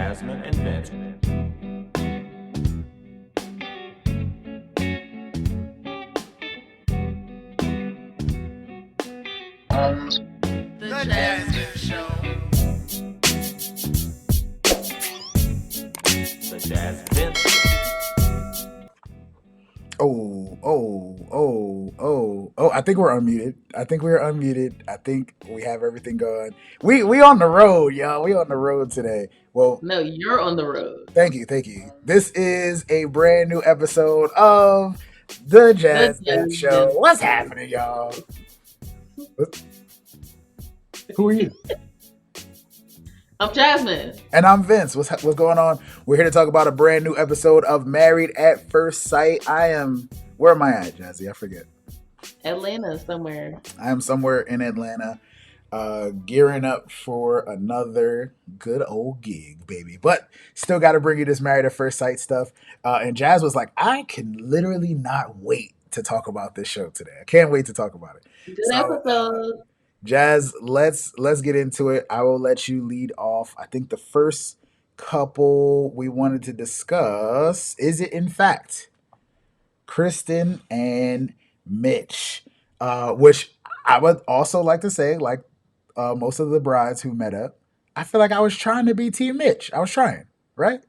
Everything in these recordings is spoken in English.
Jasmyne and Vince. The JasVynce Show. The JasVynce. Oh. I think we're unmuted. I think we have everything going. We on the road, y'all. We on the road today. Well, No, you're on the road. thank you. This is a brand new episode of the The JasVynce Show. JasVynce. What's happening, y'all? Who are you? I'm Jasmine. And I'm Vince. What's going on? We're here to talk about a brand new episode of Married at First Sight. Where am I at, Jazzy? I forget. Atlanta somewhere. I am somewhere in Atlanta, gearing up for another good old gig, baby. But still got to bring you this Married at First Sight stuff. And Jazz was like, I can literally not wait to talk about this show today. I can't wait to talk about it. Good episode. Jazz, let's get into it. I will let you lead off. I think the first couple we wanted to discuss is it in fact Kristen and Mitch, which I would also like to say, like most of the brides who met up, I feel like I was trying to be Team Mitch. I was trying, right?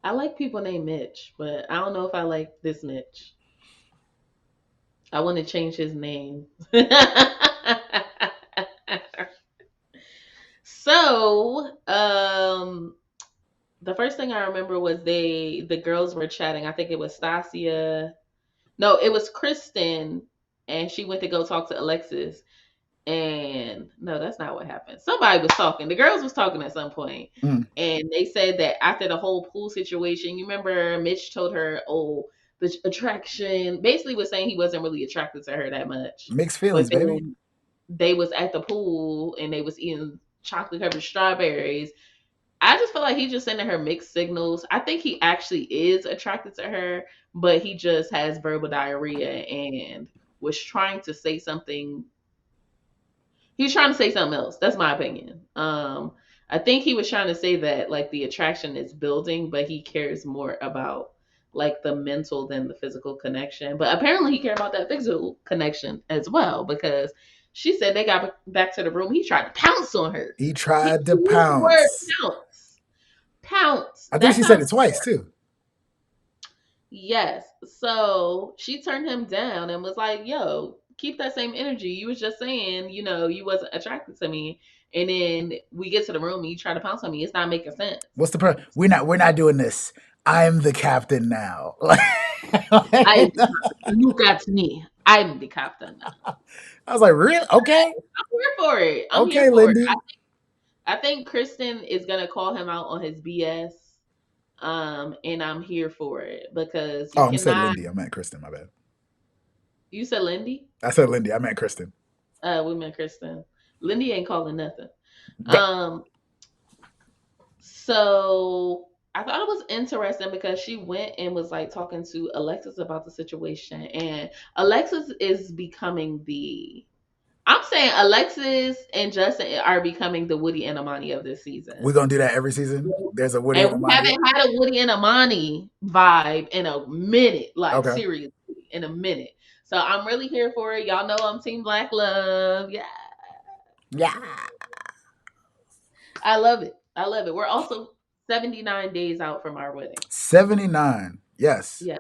I like people named Mitch, but I don't know if I like this Mitch. I want to change his name. So, the first thing I remember was the girls were chatting. I think it was Stasia. No, it was Kristen, and she went to go talk to Alexis. And no, that's not what happened. Somebody was talking. The girls was talking at some point, and they said that after the whole pool situation, you remember Mitch told her, "Oh, the attraction." Basically, was saying he wasn't really attracted to her that much. Mixed feelings, But baby. then they was at the pool and they was eating chocolate covered strawberries. I just feel like he's just sending her mixed signals. I think he actually is attracted to her, but he just has verbal diarrhea and was trying to say something. He was trying to say something else. That's my opinion. I think he was trying to say that like the attraction is building, but he cares more about like the mental than the physical connection. But apparently he cared about that physical connection as well because she said they got back to the room. He tried to pounce on her. He tried He to used the word pounce. pounce. Pounce. I think That she said sounds it twice too. Yes. So she turned him down and was like, yo, keep that same energy. You was just saying, you wasn't attracted to me. And then we get to the room and you try to pounce on me. It's not making sense. What's the problem? We're not doing this. I'm the captain now. Look at me. I'm the captain now. I was like, really? Okay. I'm here for it. Okay, Lindy. I think Kristen is gonna call him out on his BS. And I'm here for it because you I said cannot. Lindy. I meant Kristen. My bad. You said Lindy? I said Lindy. I meant Kristen. We meant Kristen. Lindy ain't calling nothing. But, So I thought it was interesting because she went and was like talking to Alexis about the situation, and Alexis is becoming I'm saying Alexis and Justin are becoming the Woody and Amani of this season. we're gonna do that every season. There's a Woody And and we Amani. haven't had a Woody and Amani vibe in a minute, like Okay. seriously, in a minute. So I'm really here for it. Y'all know I'm Team Black Love. Yeah. Yeah. I love it. We're also 79 days out from our wedding. 79. Yes. Yeah.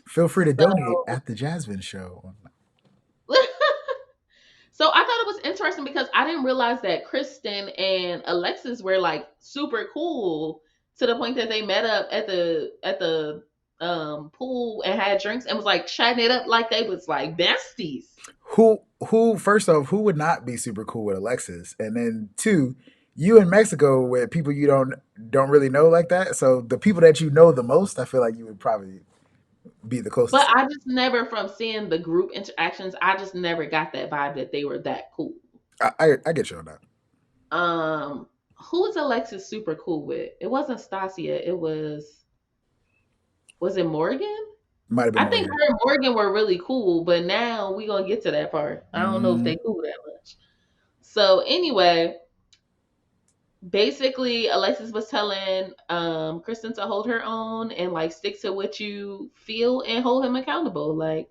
Feel free to So, donate at the JasVynce Show. so I thought it was interesting because I didn't realize that Kristen and Alexis were like super cool to the point that they met up at the pool and had drinks and was like chatting it up like they was like besties. Who first off, who would not be super cool with Alexis? And then two, you in Mexico with people you don't really know like that. So the people that you know the most, I feel like you would probably be the closest. But I just never, from seeing the group interactions, I just never got that vibe that they were that cool. I get you on that. Who is Alexis super cool with? It wasn't Stasia. It was it Morgan? Might have been. I think her and Morgan were really cool, but now we gonna get to that part. I don't know if they cool that much. So anyway, basically Alexis was telling Kristen to hold her own and like stick to what you feel and hold him accountable. Like,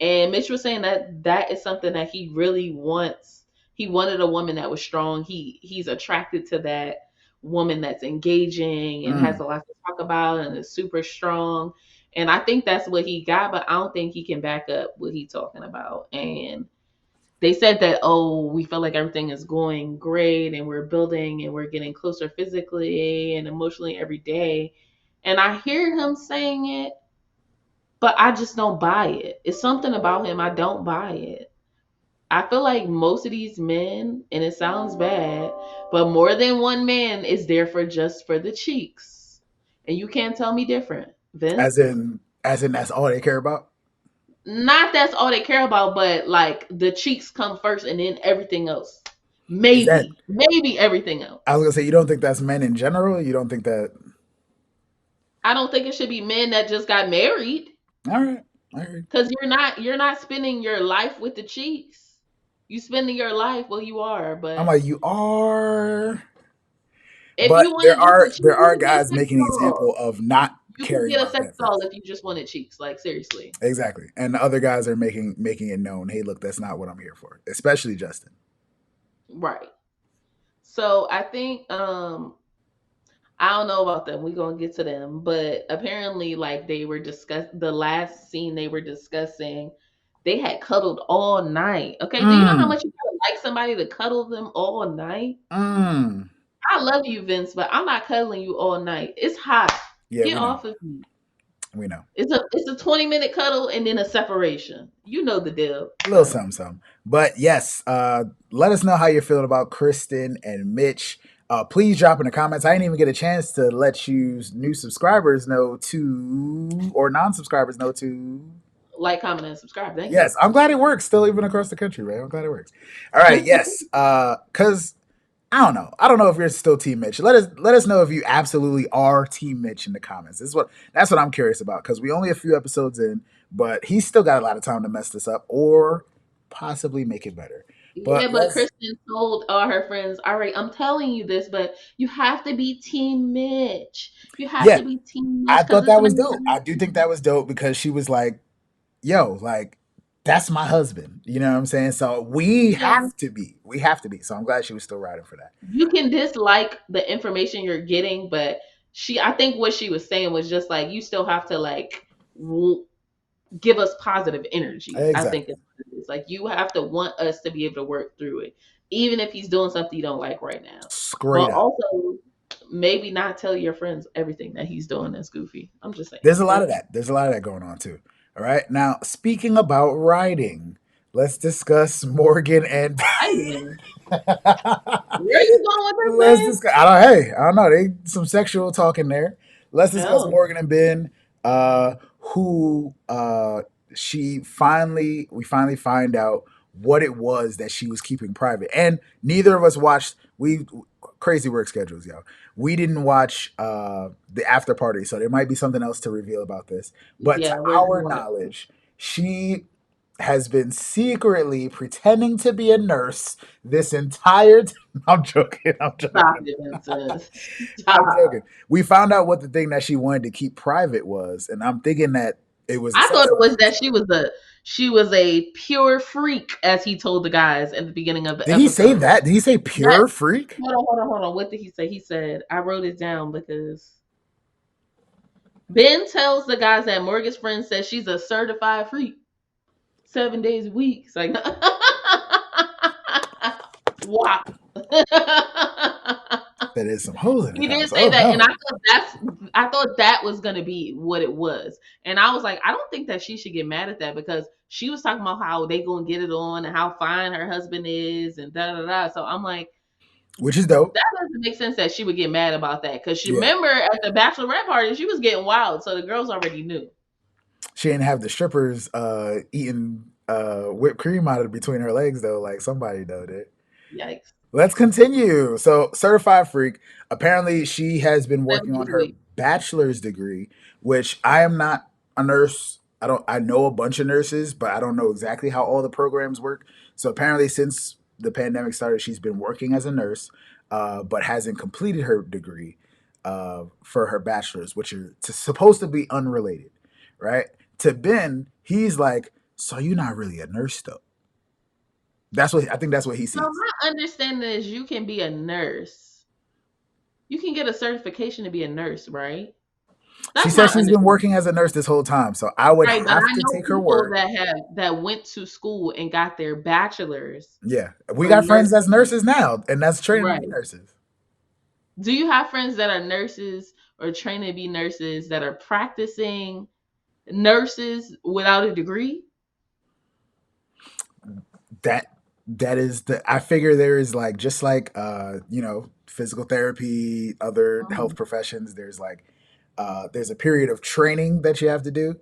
and Mitch was saying that that is something that he really wants. He wanted a woman that was strong. He's attracted to that woman that's engaging and has Mm. a lot to talk about and is super strong. And I think that's what he got, but I don't think he can back up what he's talking about. And they said that, oh, we feel like everything is going great and we're building and we're getting closer physically and emotionally every day. And I hear him saying it, but I just don't buy it. It's something about him. I don't buy it. I feel like most of these men, and it sounds bad, but more than one man is there for just for the cheeks. And you can't tell me different. As Vince? in, as in, that's all they care about. Not that's all they care about, but like the cheeks come first and then everything else. Is that? Maybe everything I was else. gonna say, you don't think that's men in general. You don't think that? I don't think it should be men that just got married All right, all right. because you're not spending your life with the cheeks. You spending your life, well, you are, I'm but like, you are, if but you wanted just the cheeks, there you are could get a guys sex making an example doll. of not You could caring get a about sex that doll first. if you just wanted cheeks. Like seriously. Exactly, and the other guys are making it known. Hey, look, that's not what I'm here for. Especially Justin. Right. So I think I don't know about them. We're gonna get to them, but apparently, like they were discuss the last scene they were discussing, they had cuddled all night. Okay, do you know how Mm, much you gotta like somebody to cuddle them all night? mm. I love you, Vince, but I'm not cuddling you all night. It's hot. Yeah, Get we know. off of me. We know. It's a 20-minute cuddle and then a separation. You know the deal. A little So something, something. But yes, let us know how you're feeling about Kristen and Mitch. Please drop in the comments. I didn't even get a chance to let you new subscribers know to, or non-subscribers know to. like, comment, and subscribe. Thank you. Yes, I'm glad it works. Still, even across the country, man. I'm glad it works. All right, yes. Because I don't know. I don't know if you're still Team Mitch. Let us know if you absolutely are Team Mitch in the comments. That's what I'm curious about because we only a few episodes in, but he's still got a lot of time to mess this up or possibly make it better. Yeah, But but let's Kristen told all her friends, all right, I'm telling you this, but you have to be Team Mitch. You have yeah, to be Team Mitch I because thought it's that my was dope. I do think husband. that was dope because she was like, "Yo, like that's my husband." You know what I'm saying? So we Yeah. have to be. We have to be. So I'm glad she was still riding for that. You can dislike the information you're getting, but I think what she was saying was just like, you still have to like give us positive energy. I think Exactly. it's what it is. Like, you have to want us to be able to work through it, even if he's doing something you don't like right now. But Straight up. also, maybe not tell your friends everything that he's doing that's goofy. I'm just saying. There's a lot of But that. There's a lot of that going on too. All right. Now, speaking about writing, let's discuss Morgan and fighting. Where are you going with this, let's man? discuss. I don't. Hey, I don't know. They some sexual talk in there. Let's discuss Oh, Morgan and Ben. Who we finally find out what it was that she was keeping private, and neither of us watched. We crazy work schedules, yo. We didn't watch the after party, so there might be something else to reveal about this. But to yeah, we're our going to knowledge, she has been secretly pretending to be a nurse this entire time. I'm joking. I'm stop joking. it, Vincent. I'm Stop. joking. We found out what the thing that she wanted to keep private was, and I'm thinking that it was a I thought sex it was that emergency. she was a pure freak, as he told the guys at the beginning of the Did he say episode. that? Did he say Yes. pure freak? Hold on. What did he say? He said, I wrote it down because Ben tells the guys that Morgan's friend says she's a certified freak, 7 days a week. It's like, wow. That is some hoes in the He did house. say Oh that, and no. I thought that was gonna be what it was, and I was like, I don't think that she should get mad at that because she was talking about how they gonna get it on and how fine her husband is and da da da. So I'm like, Which is dope. that doesn't make sense that she would get mad about that because she Yeah. remember at the bachelorette party she was getting wild, so the girls already knew. She didn't have the strippers eating whipped cream out of between her legs though, like somebody though did. Yikes! Let's continue. So, certified freak. Apparently, she has been 7 working on days a her week. bachelor's degree, which I am not a nurse. I don't. I know a bunch of nurses, but I don't know exactly how all the programs work. So, apparently, since the pandemic started, she's been working as a nurse. but hasn't completed her degree for her bachelor's, which are supposed to be unrelated, right? To Ben, he's like, so you're not really a nurse though. That's what I think. That's what he So sees. my understanding is you can be a nurse. You can get a certification to be a nurse, right? She That's my says she's been understanding. working as a nurse this whole time, so I would Right, but have I to know take her people word. that went to school and got their bachelor's Yeah, we for got friends that's nursing. nurses now, and that's training to be Right. nurses. Do you have friends that are nurses or trained to be nurses that are practicing nurses without a degree? That is the I figure there is like just like physical therapy, other health Mhm. professions. There's a period of training that you have to do.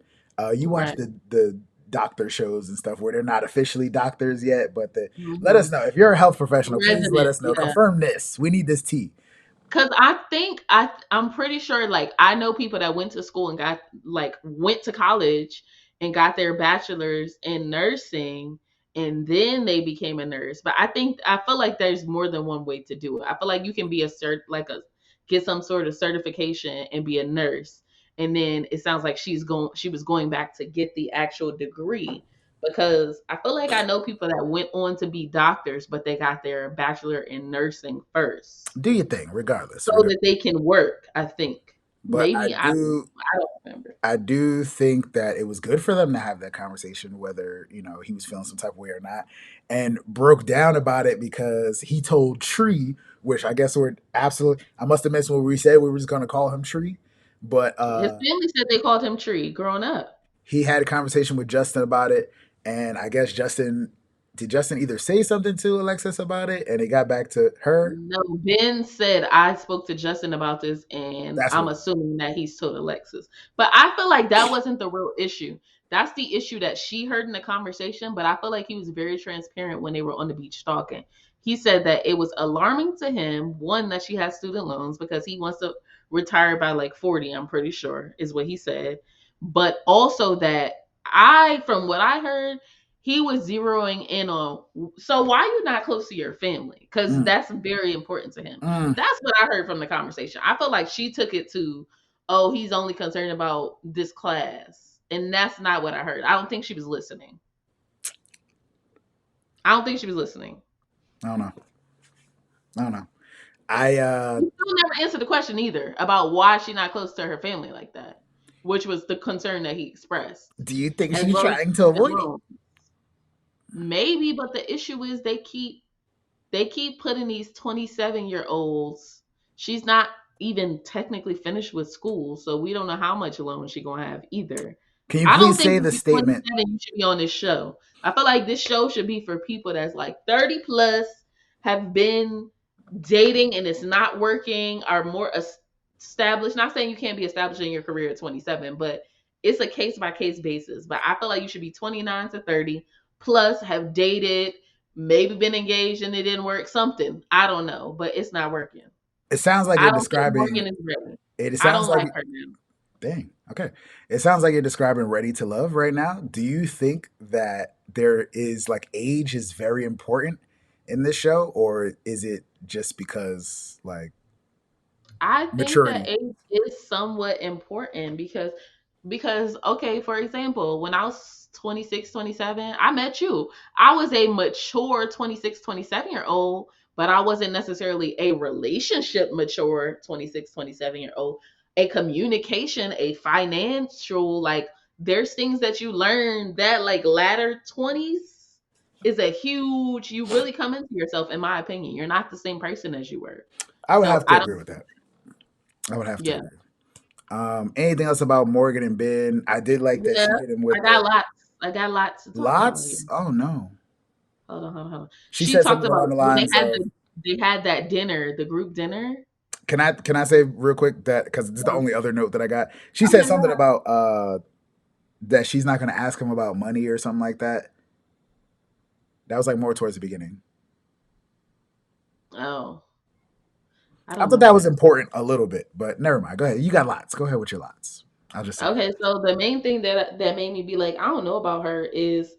You watch Right. the doctor shows and stuff where they're not officially doctors yet, but let us Mhm. know if you're a health professional. Please let Resident, us know. yeah. Confirm this. We need this tea. Cause I think I'm pretty sure like I know people that went to school and went to college and got their bachelor's in nursing and then they became a nurse. But I feel like there's more than one way to do it. I feel like you can be get some sort of certification and be a nurse. And then it sounds like she was going back to get the actual degree because I feel like I know people that went on to be doctors, but they got their bachelor in nursing first Do your thing, regardless. so Whatever. that they can work, I think. But Maybe I don't remember. I do think that it was good for them to have that conversation, whether he was feeling some type of way or not, and broke down about it because he told Tree, which I guess we're absolutely. I must have missed what we said. We were just going to call him Tree, but His family said they called him Tree growing up. he had a conversation with Justin about it, and I guess Justin either say something to Alexis about it, and it got back to her. No, Ben said I spoke to Justin about this, and That's what I'm it was. assuming that he's told Alexis. But I feel like that wasn't the real issue. That's the issue that she heard in the conversation. But I feel like he was very transparent when they were on the beach talking. He said that it was alarming to him, one, that she has student loans because he wants to retire by like 40, I'm pretty sure, is what he said. But also that from what I heard, he was zeroing in on, so why you not close to your family, because Mm, that's very important to him. mm. That's what I heard from the conversation. I feel like she took it to, oh, he's only concerned about this class, and that's not what I heard. I don't think she was listening. I don't think she was listening. I don't know. I don't know. I You still never answered the question either about why she not close to her family like that, which was the concern that he expressed, Do you think as she's well as trying to student avoid it? loans. Maybe, but the issue is they keep putting these 27-year-olds. She's not even technically finished with school, so we don't know how much loan she gonna have either. Can you I don't please think say if the you're statement? 27 you should be on this show. I feel like this show should be for people that's like 30 plus, have been dating and it's not working, are more established. Not saying you can't be established in your career at 27, but it's a case by case basis. But I feel like you should be 29 to 30 plus, have dated, maybe been engaged and it didn't work, something. I don't know, but it's not working. It sounds like I you're don't think describing Morgan is ready. it. It I sounds don't like like her now. dang. Okay. It sounds like you're describing Ready to Love right now. Do you think that there is like age is very important in this show, or is it just because like I think that maturity? age is somewhat important because okay, for example, when I was 26, 27, I met you. I was a mature 26, 27 year old, but I wasn't necessarily a relationship mature 26, 27 year old. A communication, a financial, like there's things that you learn that like latter 20s is a huge, you really come into yourself, in my opinion. You're not the same person as you were. I would So have to I don't, agree with that. I would have to yeah. agree. Anything else about Morgan and Ben? I did like that Yeah, she hit him I with got the lots. I got lots to talk about here. lots. Oh no. Hold on, hold on, hold on. She She said talked something about along the when lines of they had that dinner, the group dinner. can I say real quick that because it's the Oh, only other note that I got. She said okay, go something ahead. about that she's not going to ask him about money or something like that. That was like more towards the beginning. Oh, I I don't thought know that was that. important a little bit, but never mind. Go ahead. You got lots. Go ahead with your lots. I'll just say that. Okay, so the main thing that made me be like, I don't know about her is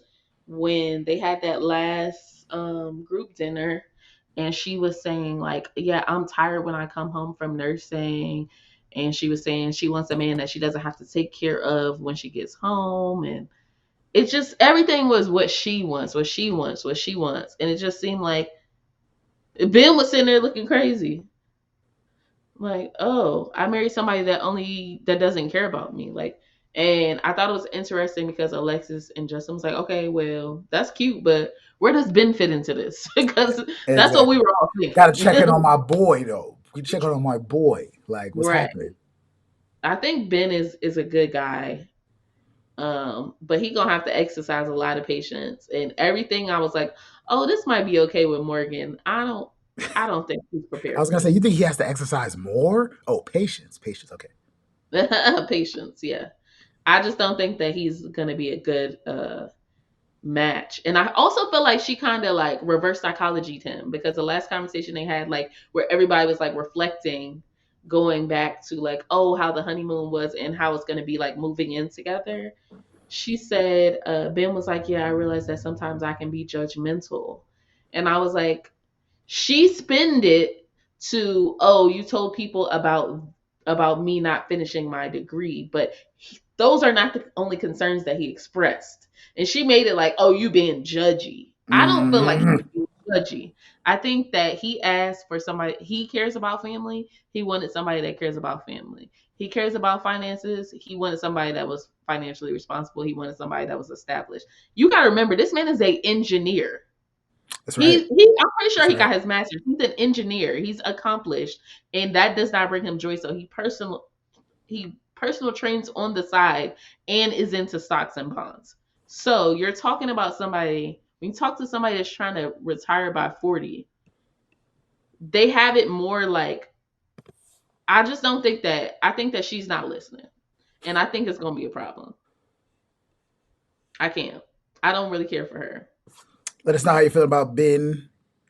when they had that last group dinner. and she was saying like, yeah, I'm tired when I come home from nursing, and she was saying she wants a man that she doesn't have to take care of when she gets home, and it just everything was what she wants, what she wants, what she wants, and it just seemed like Ben was sitting there looking crazy. Like, oh, I married somebody that doesn't care about me. Like, and I thought it was interesting because Alexis and Justin was like, okay, well, that's cute, but where does Ben fit into this? Because that's what we Exactly. were all Got to thinking. check in on my boy though. We check in on my boy. Like, what's Right. happening? I think Ben is a good guy. But he gonna have to exercise a lot of patience and everything. I was like, oh, this might be okay with Morgan. I don't think he's I prepared was for gonna say, you think he has to exercise more? Oh, patience, patience. Okay. this. Patience, yeah. I just don't think that he's gonna be a good match. And I also feel like she kind of like reverse psychologied him because the last conversation they had, like where everybody was like reflecting, going back to like, oh, how the honeymoon was and how it's gonna be like moving in together. She said, Ben was like, yeah, I realize that sometimes I can be judgmental. And I was like, she spinned it to, oh, you told people about me not finishing my degree, but those are not the only concerns that he expressed. And she made it like, oh, you being judgy. I don't feel like he Mhm. was being judgy. I think that he asked for somebody, he cares about family. He wanted somebody that cares about family. He cares about finances. He wanted somebody that was financially responsible. He wanted somebody that was established. You got to remember, this man is a engineer. That's right. I'm pretty sure That's he right. got his master's. He's an engineer. He's accomplished, and that does not bring him joy. So he personal trains on the side and is into stocks and bonds. So you're talking about somebody. When you talk to somebody that's trying to retire by 40, they have it more like. I just don't think that. I think that she's not listening, and I think it's gonna be a problem. I can't. I don't really care for her. Let us know how you feel about Ben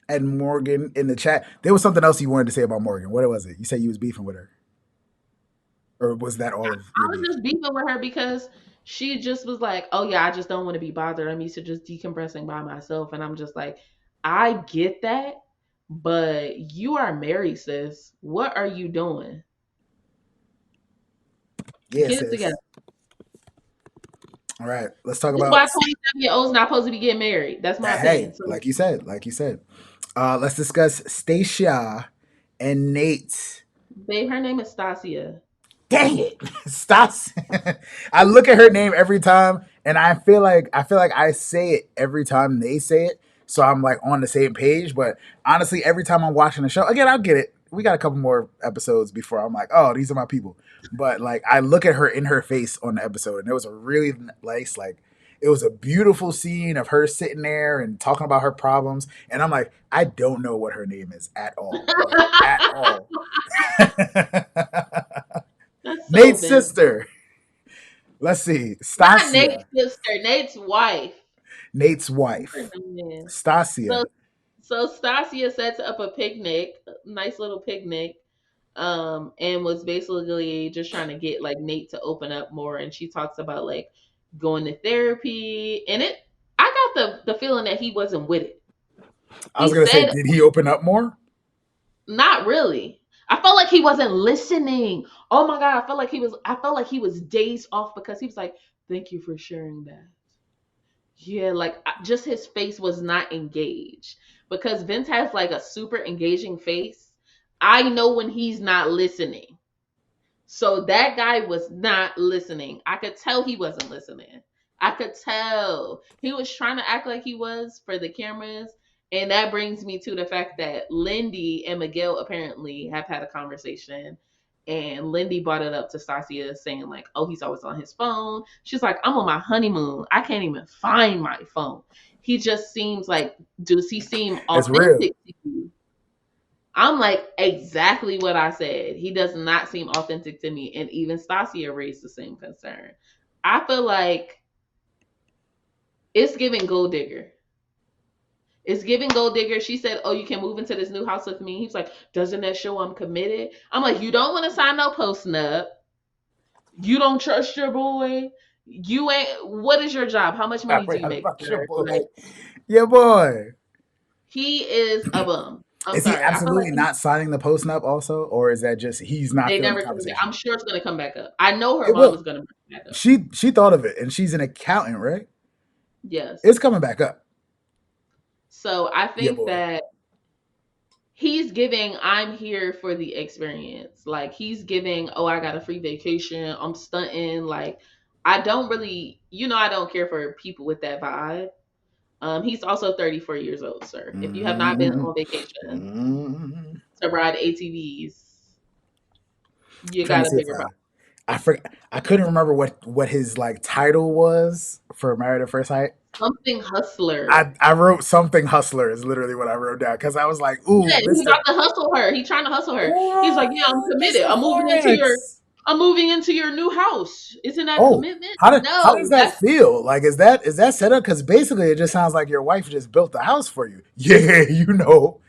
and Morgan in the chat. There was something else you wanted to say about Morgan. What was it? You said you was beefing with her, or was that all of I your was beef? just beefing with her because she just was like, "Oh yeah, I just don't want to be bothered. I'm used to just decompressing by myself." And I'm just like, "I get that, but you are married, sis. What are you doing? Yes, Get it sis. together." All right, let's talk This is about. why 27-year-olds not supposed to be getting married. That's my Hey, opinion. So, like you said. Let's discuss Stacia and Nate. babe, her name is Stasia. Dang it, Stas. I look at her name every time, and I feel like I say it every time they say it, so I'm like on the same page. But honestly, every time I'm watching the show, again, I'll get it. We got a couple more episodes before I'm like, oh, these are my people. But like, I look at her in her face on the episode, and it was a really nice, like, it was a beautiful scene of her sitting there and talking about her problems, and I'm like, I don't know what her name is at all, like at all. That's so Nate's Vince. sister. Let's see. Not Nate's Stasia. sister, Nate's wife. Nate's What her wife. name is? So Stasia. so Stasia sets up a picnic, a nice little picnic, and was basically just trying to get like Nate to open up more. And she talks about like going to therapy, and I got the feeling that he wasn't with it. I He was gonna say, said did he open up more? not really. I felt like he wasn't listening. Oh my god, I felt like he was days off because he was like, "Thank you for sharing that." Yeah, like just his face was not engaged because Vince has like a super engaging face. I know when he's not listening. So that guy was not listening. I could tell he wasn't listening. I could tell. He was trying to act like he was for the cameras. And that brings me to the fact that Lindy and Miguel apparently have had a conversation. And Lindy brought it up to Stasia saying, like, oh, he's always on his phone. She's like, I'm on my honeymoon. I can't even find my phone. He just seems like, does he seem It's real. authentic to you? I'm like, exactly what I said. He does not seem authentic to me. And even Stasia raised the same concern. I feel like it's giving gold digger. It's giving gold digger. She said, oh, you can move into this new house with me. He's like, doesn't that show I'm committed? I'm like, you don't want to sign no post nub. You don't trust your boy. You ain't, what is your job? How much money do Wait, you I make, about your sir? boy. Like, Your boy. he is a bum. I'm Is he sorry. I feel like absolutely not signing the post nup also, or is that just he's not they feeling the never coming back. conversation? I'm sure it's gonna come back up. I know her It mom is will. gonna bring it back up. She thought of it, and she's an accountant, right? Yes. It's coming back up. So I Yeah, think boy. that he's giving, I'm here for the experience. Like he's giving, oh, I got a free vacation. I'm stunting. Like I don't really, I don't care for people with that vibe. He's also 34 years old, sir. If you have not been Mm-hmm. on vacation Mm-hmm. to ride ATVs, you Trying to got a see if bigger body. I couldn't remember what his like title was for Married at First Sight. Something hustler. I wrote something hustler is literally what I wrote down because I was like, ooh, Yeah, he Mister, about to hustle her. He trying to hustle her. He's like, yeah, I'm ooh, committed. Mister Forex. I'm moving into your new house. Isn't that Oh, commitment? how does No, that that's feel? Like, is that set up? Because basically, it just sounds like your wife just built the house for you. Yeah, you know.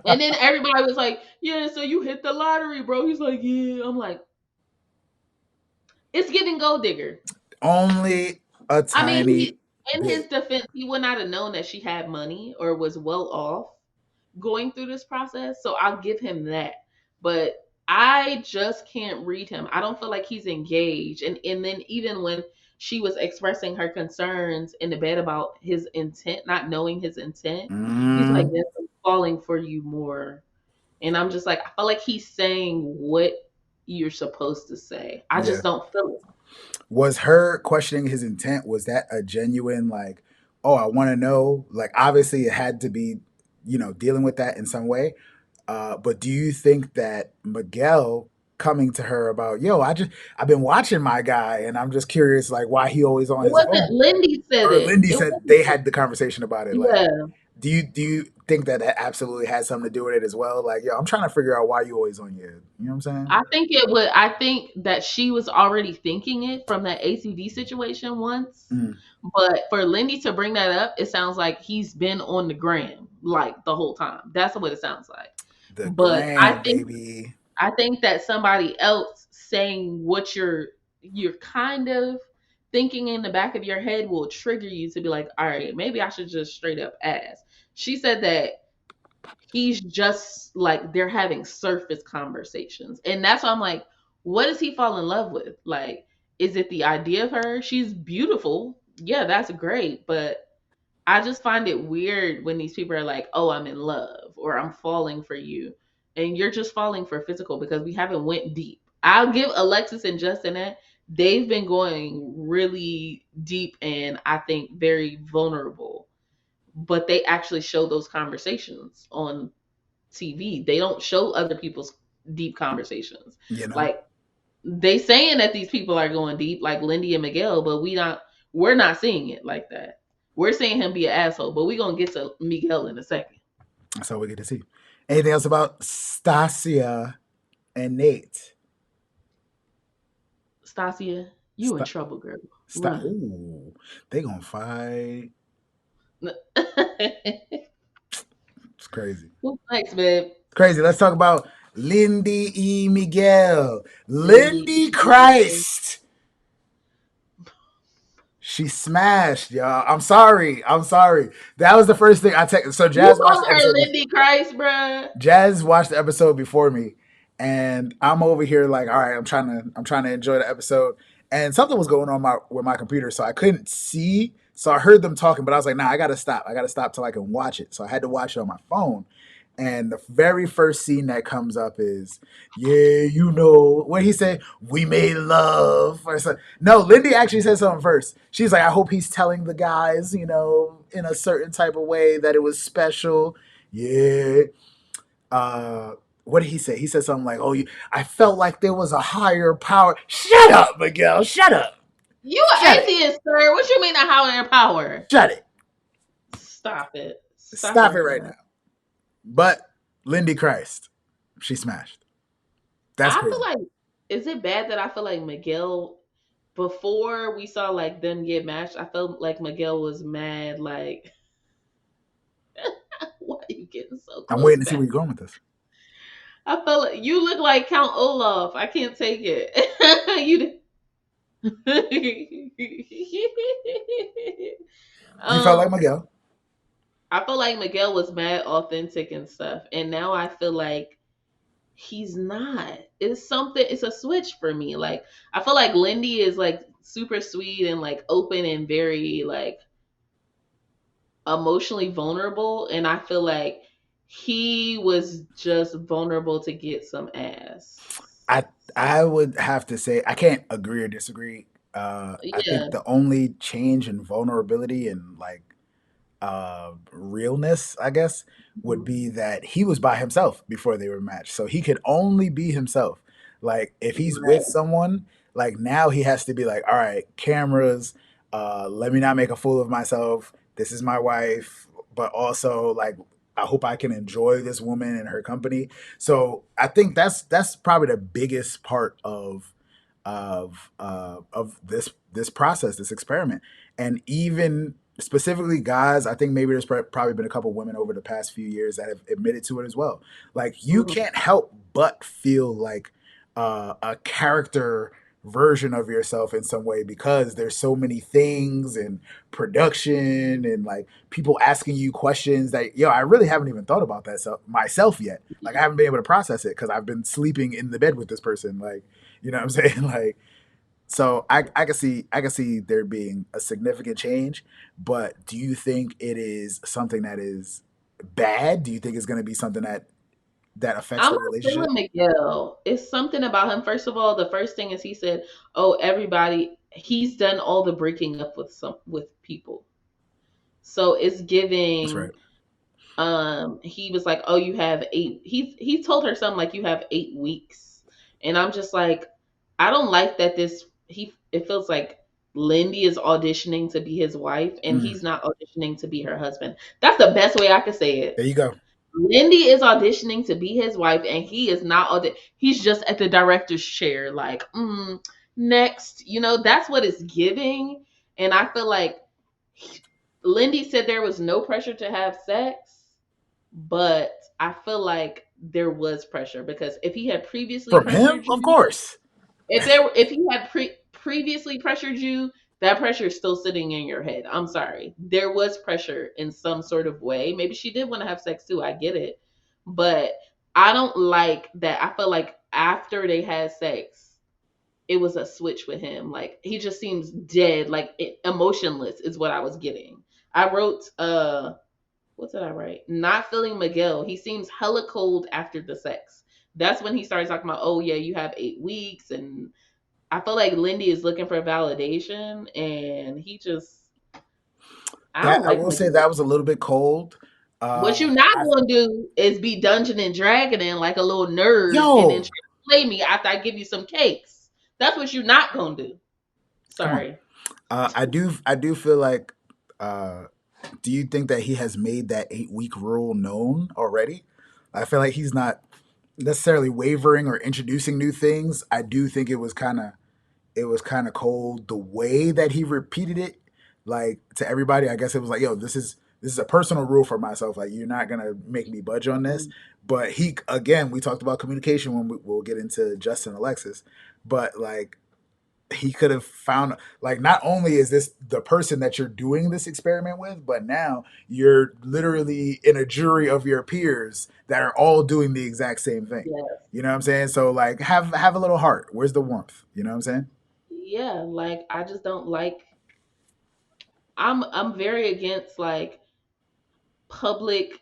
and then everybody was like, yeah, so you hit the lottery, bro. He's like, yeah. I'm like, it's giving gold digger. Only a I mean, tiny in his bit. defense, he would not have known that she had money or was well off going through this process. So I'll give him that. But I just can't read him. I don't feel like he's engaged. And then even when she was expressing her concerns in the bed about his intent, not knowing his intent, he's like, Mm, yes, I'm falling for you more. And I'm just like, I feel like he's saying what you're supposed to say. I yeah. just don't feel it. Was her questioning his intent? Was that a genuine like? Oh, I want to know. Like, obviously, it had to be, dealing with that in some way. But do you think that Miguel coming to her about, yo, I've been watching my guy and I'm just curious like why he always on It his wasn't phone? Lindy said Or it. Lindy It said wasn't they had the conversation about it. Like, yeah. do you think that absolutely had something to do with it as well? Like, yo, I'm trying to figure out why you always on your, you know what I'm saying? I think that she was already thinking it from that ACV situation once. Mm, But for Lindy to bring that up, it sounds like he's been on the gram like the whole time. That's what it sounds like. the But gram, baby. I think that somebody else saying what you're kind of thinking in the back of your head will trigger you to be like, all right, maybe I should just straight up ask. She said that he's just like they're having surface conversations. And that's why I'm like, what does he fall in love with? Like, is it the idea of her? She's beautiful. Yeah, that's great. But I just find it weird when these people are like, oh, I'm in love or I'm falling for you. And you're just falling for physical because we haven't went deep. I'll give Alexis and Justin that. They've been going really deep and I think very vulnerable. But they actually show those conversations on TV. They don't show other people's deep conversations. You know. Like they saying that these people are going deep, like Lindy and Miguel, but we're not seeing it like that. We're seeing him be an asshole, but we're gonna get to Miguel in a second. That's all we get to see. Anything else about Stasia and Nate? Stasia, you in Sta- trouble, girl. Run. Ooh, they gonna fight. It's crazy. Who's next, babe? Crazy. Let's talk about Lindy E. Miguel. Lindy. Lindy Christ. She smashed, y'all. I'm sorry. I'm sorry. That was the first thing I texted. So You Jazz watched call the her episode. Lindy Christ, bruh. Jazz watched the episode before me, and I'm over here like, all right, I'm trying to enjoy the episode. And something was going on with my computer, so I couldn't see. So I heard them talking, but I was like, nah, I gotta stop. I gotta stop till I can watch it. So I had to watch it on my phone. And the very first scene that comes up is, yeah, what he say? We made love. Or something. No, Lindy actually said something first. She's like, I hope he's telling the guys, in a certain type of way that it was special. Yeah. Uh, what did he say? He said something like, I felt like there was a higher power. Shut up, Miguel. Shut up. You Shut an it. atheist, sir. What you mean a higher power? Shut it. Stop it. Stop it right now. But Lindy Christ, she smashed. That's I crazy. feel like, is it bad that I feel like Miguel, before we saw like them get matched, I felt like Miguel was mad. Like, why are you getting so close? I'm waiting to see back? where you're going with this. I felt like you look like Count Olaf. I can't take it. you. You felt like Miguel. I feel like Miguel was mad authentic and stuff, and now I feel like he's not. It's something. It's a switch for me. Like I feel like Lindy is like super sweet and like open and very like emotionally vulnerable, and I feel like he was just vulnerable to get some ass. I I would have to say I can't agree or disagree. I think Yeah. the only change in vulnerability and like realness, I guess, would Mhm. be that he was by himself before they were matched. So he could only be himself. Like if he's with Right. someone, like now he has to be like, all right, cameras, let me not make a fool of myself. This is my wife, but also like I hope I can enjoy this woman and her company. So I think that's probably the biggest part of this process, this experiment, and even specifically guys. I think maybe there's probably been a couple women over the past few years that have admitted to it as well. Like you Mhm. can't help but feel like a character version of yourself in some way because there's so many things and production and like people asking you questions that I really haven't even thought about that myself yet. Like I haven't been able to process it because I've been sleeping in the bed with this person. Like you know what I'm saying? Like so I can see there being a significant change, but do you think it is something that is bad? Do you think it's going to be something that affects I'm the not relationship? feeling Miguel. It's something about him. First of all, the first thing is he said, "Oh, everybody, he's done all the breaking up with people." So it's That's right. giving. He was like, "Oh, you have 8." He told her something like, "You have 8 weeks," and I'm just like, I don't like that. This he it feels like Lindy is auditioning to be his wife, and Mm, he's not auditioning to be her husband. That's the best way I could say it. there you go. Lindy is auditioning to be his wife, and he is not. He's just at the director's chair, like, next. That's what it's giving. And I feel like Lindy said there was no pressure to have sex, but I feel like there was pressure because if he had previously From him, pressured of you, course. if he had previously pressured you, that pressure is still sitting in your head. I'm sorry. There was pressure in some sort of way. Maybe she did want to have sex too. I get it. But I don't like that. I feel like after they had sex, it was a switch with him. Like he just seems dead, like emotionless is what I was getting. I wrote what did I write? Not feeling Miguel. He seems hella cold after the sex. That's when he started talking about, oh yeah, you have 8 weeks, and I feel like Lindy is looking for validation, and he just, I That don't I like will say Miguel. that was a little bit cold. What you not I gonna do is be Dungeon and Dragoning like a little nerd, and then try yo, to play me after I give you some cakes. That's what you not gonna do. come on. Sorry. I do feel like uh do you think that he has made that 8 week rule known already? I feel like he's not necessarily wavering or introducing new things. I do think it was kind of cold the way that he repeated it, like to everybody. I guess it was like, yo, this is a personal rule for myself. Like you're not gonna make me budge on this. Mm, But he again, we talked about communication when we'll get into Justin Alexis, but like he could have found like not only is this the person that you're doing this experiment with, but now you're literally in a jury of your peers that are all doing the exact same thing. yeah, You know what I'm saying? So like have a little heart. Where's the warmth? You know what I'm saying? yeah. Like I just don't like. I'm very against like publicly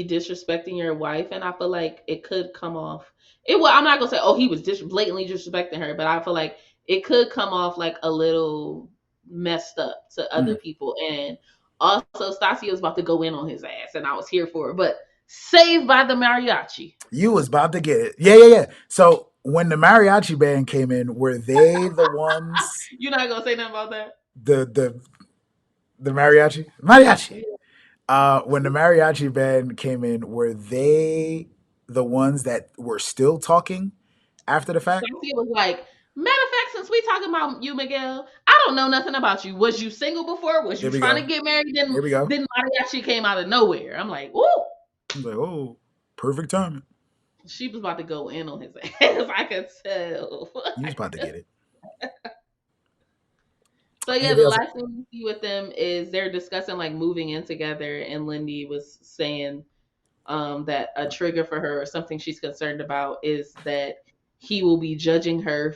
disrespecting your wife, and I feel like it could come off. I'm not gonna say, oh, he was blatantly disrespecting her, but I feel like it could come off like a little messed up to other Mm. people. And also, Stasio was about to go in on his ass, and I was here for it, but saved by the mariachi. You was about to get it. Yeah, yeah, yeah. So when the mariachi band came in, were they the ones You're not gonna say nothing about that? the mariachi? Yeah. When the mariachi band came in, were they the ones that were still talking after the fact? Stasio was like, matter of fact, since we talking about you, Miguel, I don't know nothing about you. Was you single before? Was you Here we trying to go. get married? Then Here we go. then mariachi came out of nowhere. I'm like, ooh. I was like, oh, perfect timing. She was about to go in on his ass. I could tell. You was about to get it. So yeah, Anything the else? last thing we see with them is they're discussing like moving in together, and Lindy was saying that a trigger for her or something she's concerned about is that he will be judging her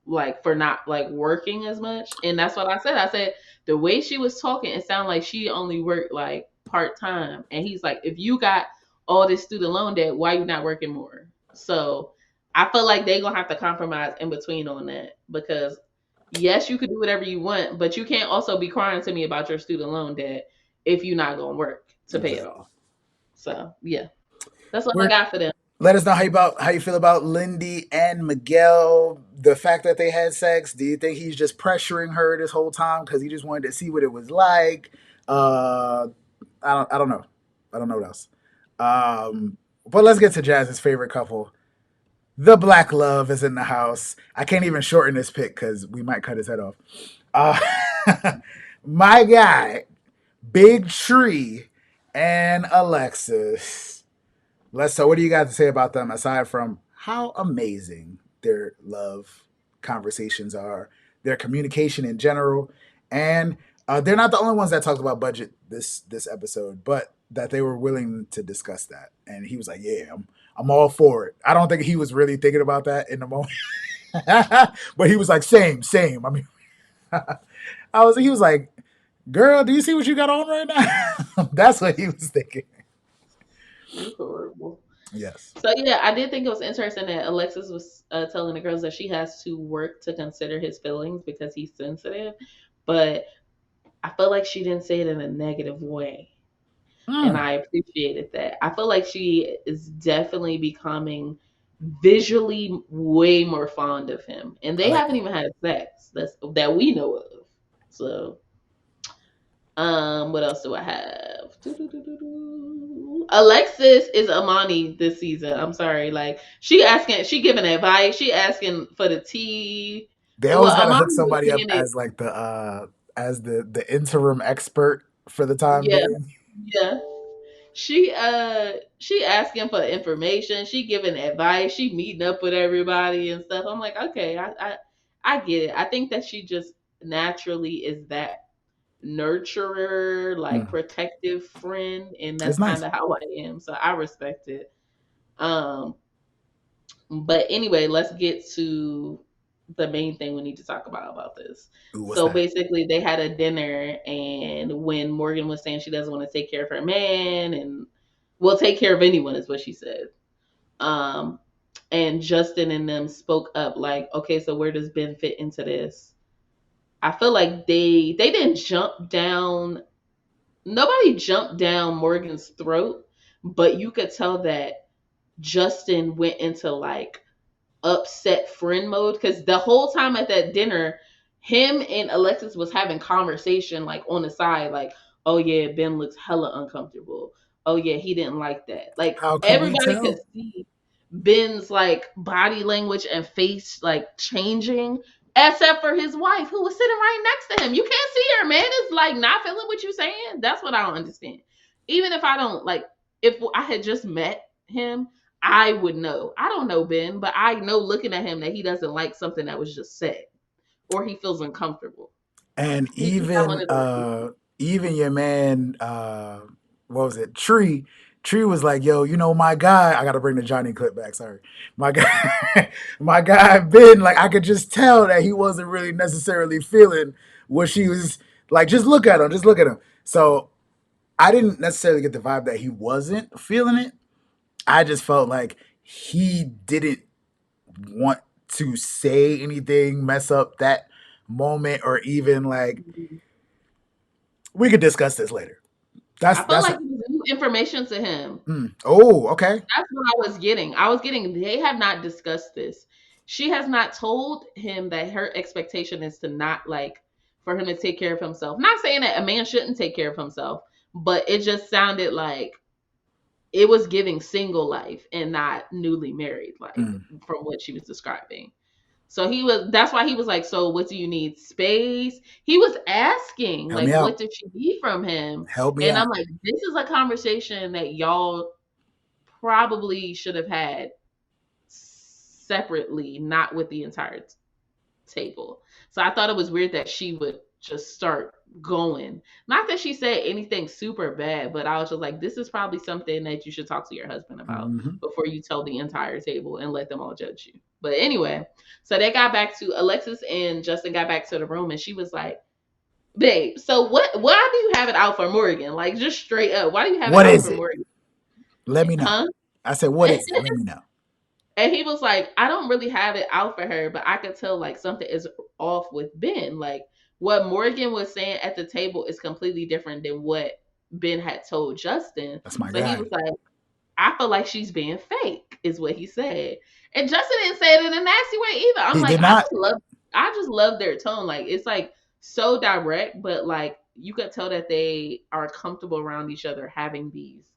like for not like working as much. And that's what I said. I said the way she was talking, it sounded like she only worked like part time. And he's like, if you got all this student loan debt, why you not working more? So I feel like they gonna have to compromise in between on that because yes, you could do whatever you want, but you can't also be crying to me about your student loan debt if you're not gonna work to pay it Exactly. off. So yeah, that's what I We're got for them. Let us know how you feel about Lindy and Miguel. The fact that they had sex. Do you think he's just pressuring her this whole time because he just wanted to see what it was like? Uh, I don't know. I don't know what else. But let's get to Jazz's favorite couple. The Black Love is in the house. I can't even shorten this pic because we might cut his head off. Uh, my guy, Big Tree, and Alexis. So what do you got to say about them aside from how amazing their love conversations are, their communication in general, and they're not the only ones that talked about budget this episode, but that they were willing to discuss that. And he was like, "Yeah, I'm all for it." I don't think he was really thinking about that in the moment, but he was like, "Same, same." I mean, he was like, "Girl, do you see what you got on right now?" That's what he was thinking. You're horrible. Yes. So yeah, I did think it was interesting that Alexis was telling the girls that she has to work to consider his feelings because he's sensitive, but I feel like she didn't say it in a negative way, and Hmm. I appreciated that. I feel like she is definitely becoming visually way more fond of him, and I they like haven't that. even had sex that we know of. So what else do I have? Doo-doo-doo-doo-doo. Alexis is Amani this season. I'm sorry. Like she giving advice. She asking for the tea. They Well, always got to Amani hook was somebody up saying it. as like the as the interim expert for the time Yeah, being. yeah. She asking for information. She giving advice. She meeting up with everybody and stuff. I'm like, okay, I get it. I think that she just naturally is that nurturer, like Mm, protective friend, and that's it's kind nice. of how I am. So I respect it. Um, but anyway, let's get to the main thing we need to talk about this. Ooh, what's So that? basically, they had a dinner, and when Morgan was saying she doesn't want to take care of her man, and will take care of anyone, is what she said. Um, and Justin and them spoke up like, okay, so where does Ben fit into this? I feel like they didn't jump down. Nobody jumped down Morgan's throat, but you could tell that Justin went into like upset friend mode because the whole time at that dinner, him and Alexis was having conversation like on the side, like, oh yeah, Ben looks hella uncomfortable. Oh yeah, he didn't like that. Like How can we everybody could tell? see Ben's like body language and face like changing, except for his wife who was sitting right next to him. You can't see her, man. It's like not feeling what you're saying. That's what I don't understand. Even if I don't like, if I had just met him, I would know. I don't know Ben, but I know looking at him that he doesn't like something that was just said or he feels uncomfortable. And He's not one of those people. even your man, what was it? Tree. Tree was like, "Yo, you know my guy." I got to bring the Johnny clip back. Sorry, my guy, my guy Ben. Like I could just tell that he wasn't really necessarily feeling what she was like. Just look at him. Just look at him. So I didn't necessarily get the vibe that he wasn't feeling it. I just felt like he didn't want to say anything, mess up that moment, or even like we could discuss this later. I felt That's like it was new information to him. oh okay. That's what I was getting. I was getting, they have not discussed this. She has not told him that her expectation is to not like for him to take care of himself. Not saying that a man shouldn't take care of himself, but it just sounded like it was giving single life and not newly married life Mm. from what she was describing. So he was, that's why he was like, so what do you need? Space? He was asking, Help like, me what out. did she need from him? Help me And I'm out. like, this is a conversation that y'all probably should have had separately, not with the entire table. So I thought it was weird that she would just start going. Not that she said anything super bad, but I was just like, this is probably something that you should talk to your husband about Mm-hmm. before you tell the entire table and let them all judge you. But anyway, so they got back to Alexis and Justin got back to the room, and she was like, babe, so why do you have it out for Morgan? Like, just straight up, why do you have it What out is for it? Morgan? Let me know. Huh? I said, what is it? Let me know. And he was like, I don't really have it out for her, but I could tell like something is off with Ben. Like what Morgan was saying at the table is completely different than what Ben had told Justin. That's my So he guy. was like, I feel like she's being fake, is what he said. And Justin didn't say it in a nasty way either. I'm He like, did not. I just love their tone. Like it's like so direct, but like you could tell that they are comfortable around each other having these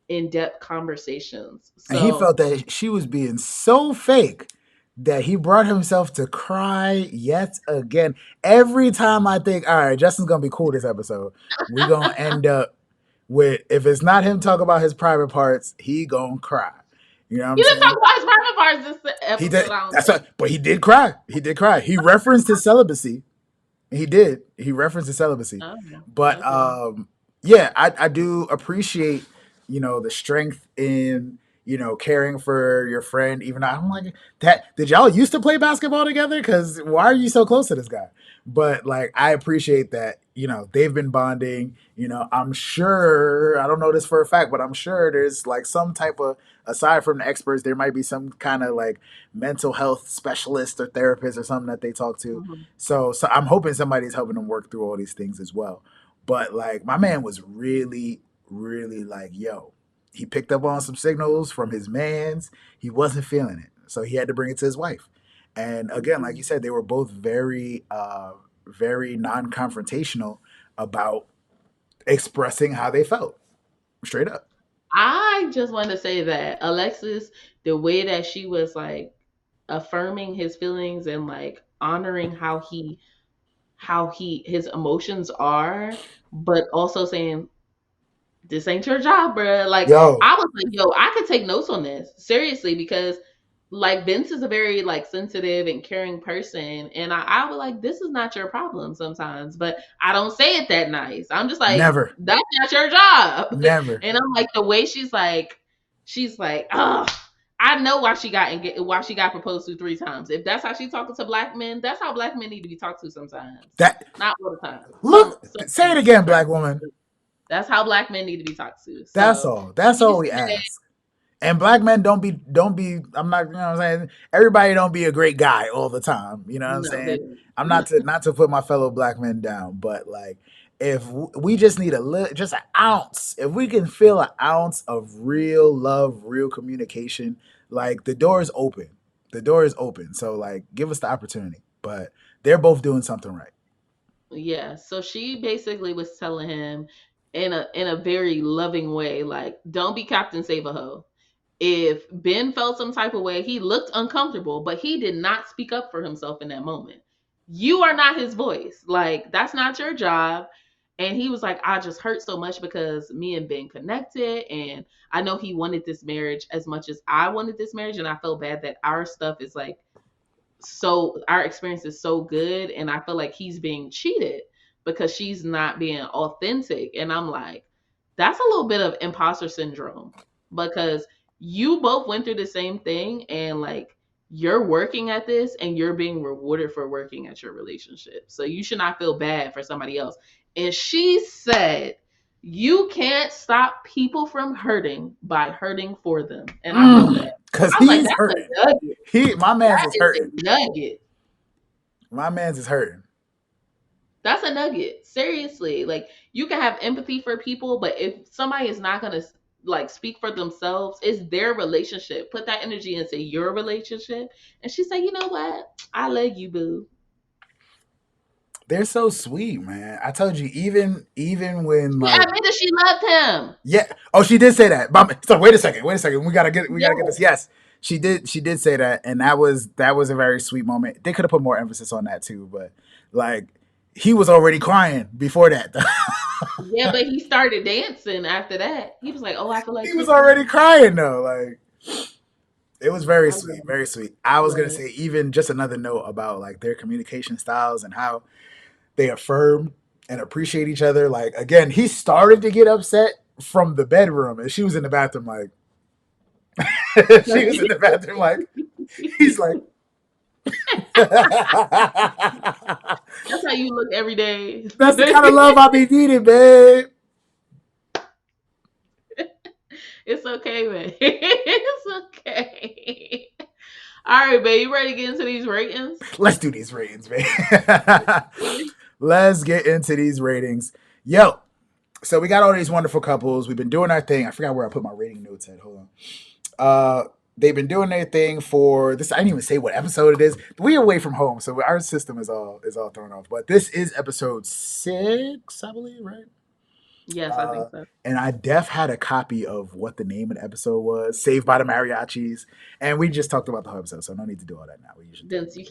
in-depth conversations. And he So felt that she was being so fake that he brought himself to cry yet again. Every time I think, all right, Justin's gonna be cool this episode, we gonna end up with, if it's not him talk about his private parts, he gonna cry. You know what he I'm didn't talk saying? about his private parts this He episode, did. I don't That's think. what. But he did cry. He did cry. He referenced his celibacy. He did. He referenced his celibacy. Oh, But okay. yeah, I do appreciate, the strength in, caring for your friend. Even though I'm like, that, did y'all used to play basketball together? Because why are you so close to this guy? But like, I appreciate that, they've been bonding. I'm sure, I don't know this for a fact, but I'm sure there's like some type of, aside from the experts, there might be some kind of like mental health specialist or therapist or something that they talk to. Mhm. So I'm hoping somebody's helping them work through all these things as well. But like, my man was really, really like, yo, he picked up on some signals from his mans. He wasn't feeling it, so he had to bring it to his wife. And again, like you Mhm. said, they were both very, very non-confrontational about expressing how they felt, straight up. I just want to say that Alexis, the way that she was like affirming his feelings and like honoring how he his emotions are, but also saying this ain't your job, bruh. Like Yo, I was like, yo, I could take notes on this seriously because like Vince is a very like sensitive and caring person, and I was like, this is not your problem sometimes, but I don't say it that nice. I'm just like, never, that's not your job, never, and I'm like the way she's like, oh. I know why she got proposed to 3 times. If that's how she's talking to black men, that's how black men need to be talked to sometimes. that, Not all the time. look, Some say it again, black certain woman. that's how black men need to be talked to. That's So all. That's she all we said, ask. And black men don't be I'm not, what I'm saying, everybody don't be a great guy all the time, you know what I'm no, they saying? don't. I'm not to put my fellow black men down, but like, if we just need a little, just an ounce, if we can feel an ounce of real love, real communication, like, the door is open. The door is open. So like, give us the opportunity. But they're both doing something right. Yeah. So she basically was telling him in a very loving way, like, don't be Captain Save a Hoe. If Ben felt some type of way, he looked uncomfortable, but he did not speak up for himself in that moment. You are not his voice. Like, that's not your job. And he was like, I just hurt so much because me and Ben connected. And I know he wanted this marriage as much as I wanted this marriage. And I felt bad that our stuff is like so our experience is so good and I feel like he's being cheated because she's not being authentic and I'm like that's a little bit of imposter syndrome because you both went through the same thing and like you're working at this and you're being rewarded for working at your relationship, so you should not feel bad for somebody else. And she said you can't stop people from hurting by hurting for them, and I love that. Cause I was like he's that's hurting. a nugget. My man's That is is hurting. a nugget. My man's is hurting. That's a nugget. Seriously. Like you can have empathy for people, but if somebody is not gonna like speak for themselves, it's their relationship. Put that energy into your relationship. And she said, you know what? I love you, boo. They're so sweet, man. I told you, even when She like, admitted she loved him. yeah. Oh, she did say that. But so wait a second. Wait a second. We gotta get Yes. this. Yes, she did say that, and that was a very sweet moment. They could have put more emphasis on that too, but like, he was already crying before that. Yeah, but he started dancing after that. He was like, oh, I feel like He was kissing. already crying though. Like, it was very I love sweet, it. very sweet. I was Love gonna it. say, even just another note about like their communication styles and how They affirm and appreciate each other. Like again, he started to get upset from the bedroom, and she was in the bathroom. Like she was in the bathroom. Like he's like. That's how you look every day. That's the kind of love I be needing, babe. It's okay, man. It's okay. All right, babe. You ready to get into these ratings? Let's do these ratings, babe. Let's get into these ratings. Yo, so we got all these wonderful couples. We've been doing our thing. I forgot where I put my rating notes at. Hold on. They've been doing their thing for this. I didn't even say what episode it is. We are away from home, so our system is all thrown off. But this is episode 6, I believe, right? Yes, I think so. And I had a copy of what the name of the episode was, Saved by the Mariachis, and we just talked about the whole episode, so no need to do all that now. We usually Vince, you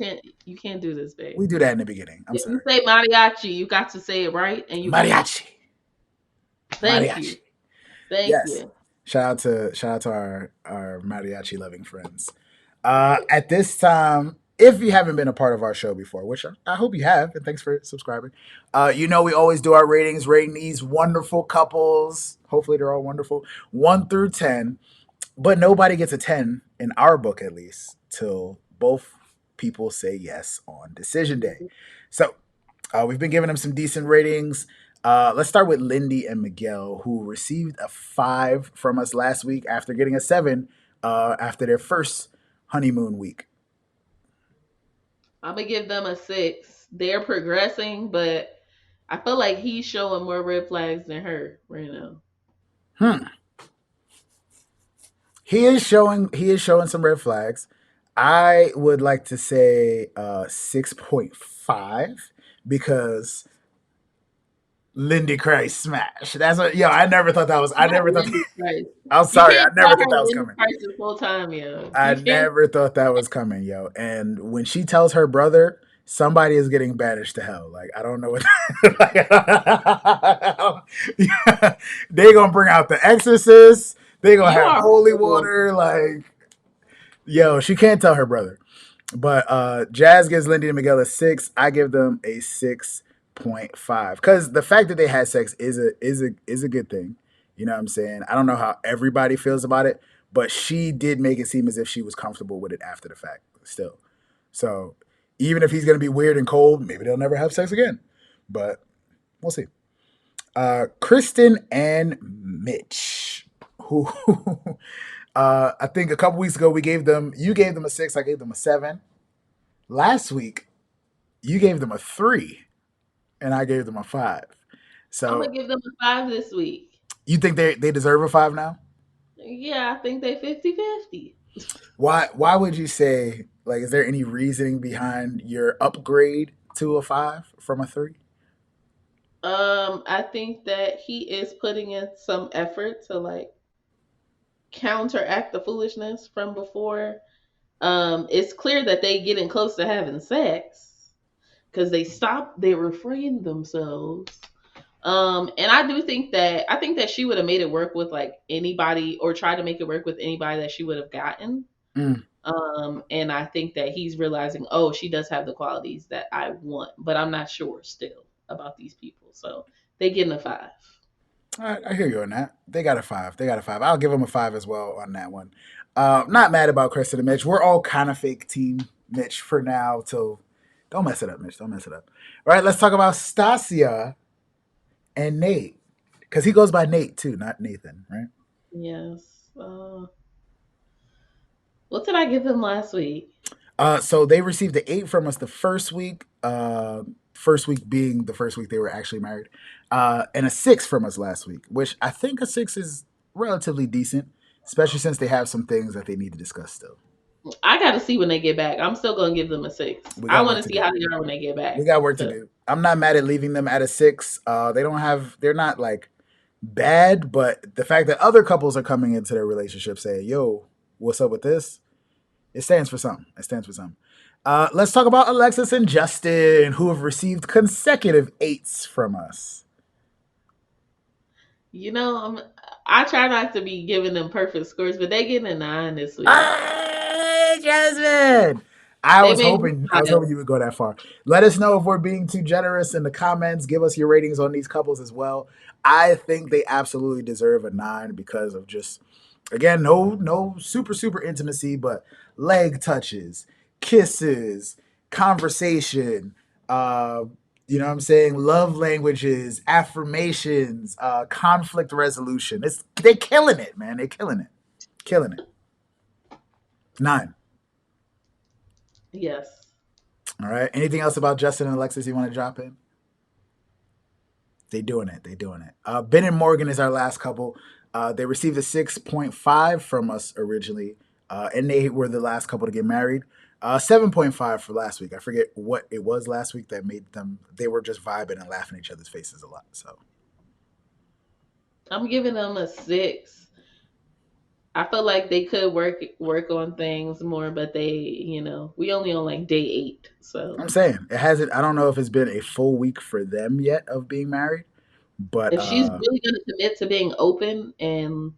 can't do this, babe. we do that in the beginning. I'm if sorry. you say mariachi, you got to say it right, and you Mariachi. Thank Mariachi. you. Thank Yes. you. Shout out to our mariachi loving friends. At this time, if you haven't been a part of our show before, which I hope you have, and thanks for subscribing. You know we always do our ratings, rating these wonderful couples. Hopefully they're all wonderful, 1 through 10. But nobody gets a 10 in our book, at least, till both people say yes on decision day. So we've been giving them some decent ratings. Let's start with Lindy and Miguel, who received a 5 from us last week after getting a 7 after their first honeymoon week. I'm gonna give them a 6. They're progressing, but I feel like he's showing more red flags than her right now. He is showing some red flags. I would like to say 6.5 because Lindy Christ smash. That's what I never thought that was. I never thought. I'm sorry. I never thought that was coming. The whole time, yo. I never thought that was coming, yo. And when she tells her brother, somebody is getting banished to hell. Like I don't know what. They gonna bring out the Exorcist. They gonna have holy water. Like, yo, she can't tell her brother. But Jazz gives Lindy and Miguel a 6. I give them a 6.5 because the fact that they had sex is a good thing. You know what I'm saying? I don't know how everybody feels about it, but she did make it seem as if she was comfortable with it after the fact still. So even if he's going to be weird and cold, maybe they'll never have sex again. But we'll see. Kristen and Mitch, who I think a couple weeks ago you gave them a 6, I gave them a 7. Last week, you gave them a 3, and I gave them a 5. So I'm gonna give them a 5 this week. You think they deserve a 5 now? Yeah, I think they 50-50. Why would you say, like, is there any reasoning behind your upgrade to a 5 from a 3? I think that he is putting in some effort to like counteract the foolishness from before. It's clear that they getting close to having sex because they refrained themselves. And I think that she would have made it work with like anybody or tried to make it work with anybody that she would have gotten. And I think that he's realizing, oh, she does have the qualities that I want, but I'm not sure still about these people. So they getting a 5. All right, I hear you on that. They got a 5. I'll give them a 5 as well on that one. Not mad about Kristen and Mitch. We're all kind of fake team Mitch for now. So don't mess it up, Mitch. Don't mess it up. All right, let's talk about Stasia and Nate, because he goes by Nate too, not Nathan, right? Yes. What did I give him last week? So they received an 8 from us the first week. First week being the first week they were actually married, and a 6 from us last week, which I think a 6 is relatively decent, especially since they have some things that they need to discuss still. I got to see when they get back. I'm still going to give them a 6. I want to see how they are when they get back. We got work to do. I'm not mad at leaving them at a 6. They're not like bad, but the fact that other couples are coming into their relationship saying, yo, what's up with this? It stands for something. Let's talk about Alexis and Justin, who have received consecutive 8s from us. You know, I try not to be giving them perfect scores, but they getting a 9 this week. Hey, Jasmine! I They was made me hoping smile. you would go that far. Let us know if we're being too generous in the comments. Give us your ratings on these couples as well. I think they absolutely deserve a 9 because of just, again, no super intimacy, but leg touches, kisses, conversation, you know what I'm saying? Love languages, affirmations, conflict resolution. They're killing it, man. They're killing it. Killing it. 9. Yes. All right. Anything else about Justin and Alexis you want to drop in? They doing it. They doing it. Ben and Morgan is our last couple. They received a 6.5 from us originally, and they were the last couple to get married. 7.5 for last week. I forget what it was last week that made them. They were just vibing and laughing in each other's faces a lot. So I'm giving them a 6. I feel like they could work on things more, but we only on like day 8. So I'm saying it hasn't. I don't know if it's been a full week for them yet of being married, but if she's really gonna commit to being open, and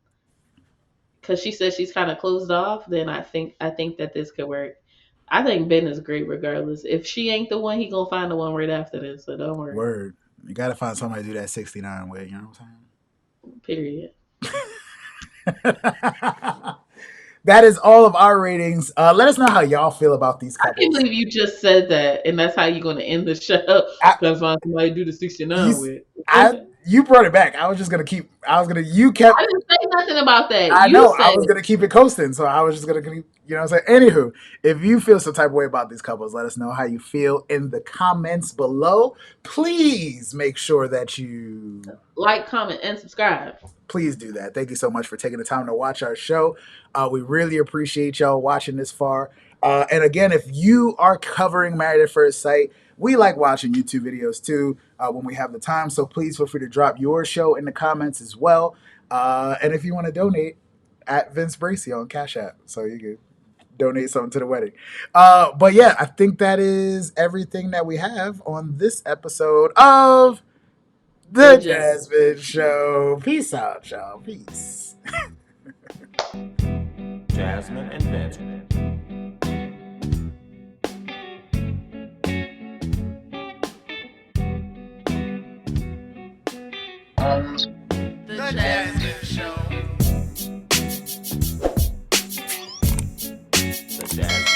because she says she's kind of closed off, then I think that this could work. I think Ben is great regardless. If she ain't the one, he gonna find the one right after this. So don't worry. word, you got to find somebody to do that 69 with. You know what I'm Period. saying? That is all of our ratings. Let us know how y'all feel about these I can't couples. believe you just said that, and that's how you're gonna end the show. I, Gotta find somebody to do the you, 69 with. I, you brought it back. I was just gonna keep. I was gonna. You I kept. didn't say nothing about that. I You know. I said was it. gonna keep it coasting, so I was just gonna keep. You know what I'm saying? Anywho, if you feel some type of way about these couples, let us know how you feel in the comments below. Please make sure that you Like, comment, and subscribe. please do that. Thank you so much for taking the time to watch our show. We really appreciate y'all watching this far. And again, if you are covering Married at First Sight, we like watching YouTube videos too when we have the time. So please feel free to drop your show in the comments as well. And if you want to donate, at Vince Bracey on Cash App. So you can donate something to the wedding. But yeah, I think that is everything that we have on this episode of The the Just JasVynce Show. Peace out, y'all. Peace. Jasmine and Vince. The JasVynce Show. The Jasmine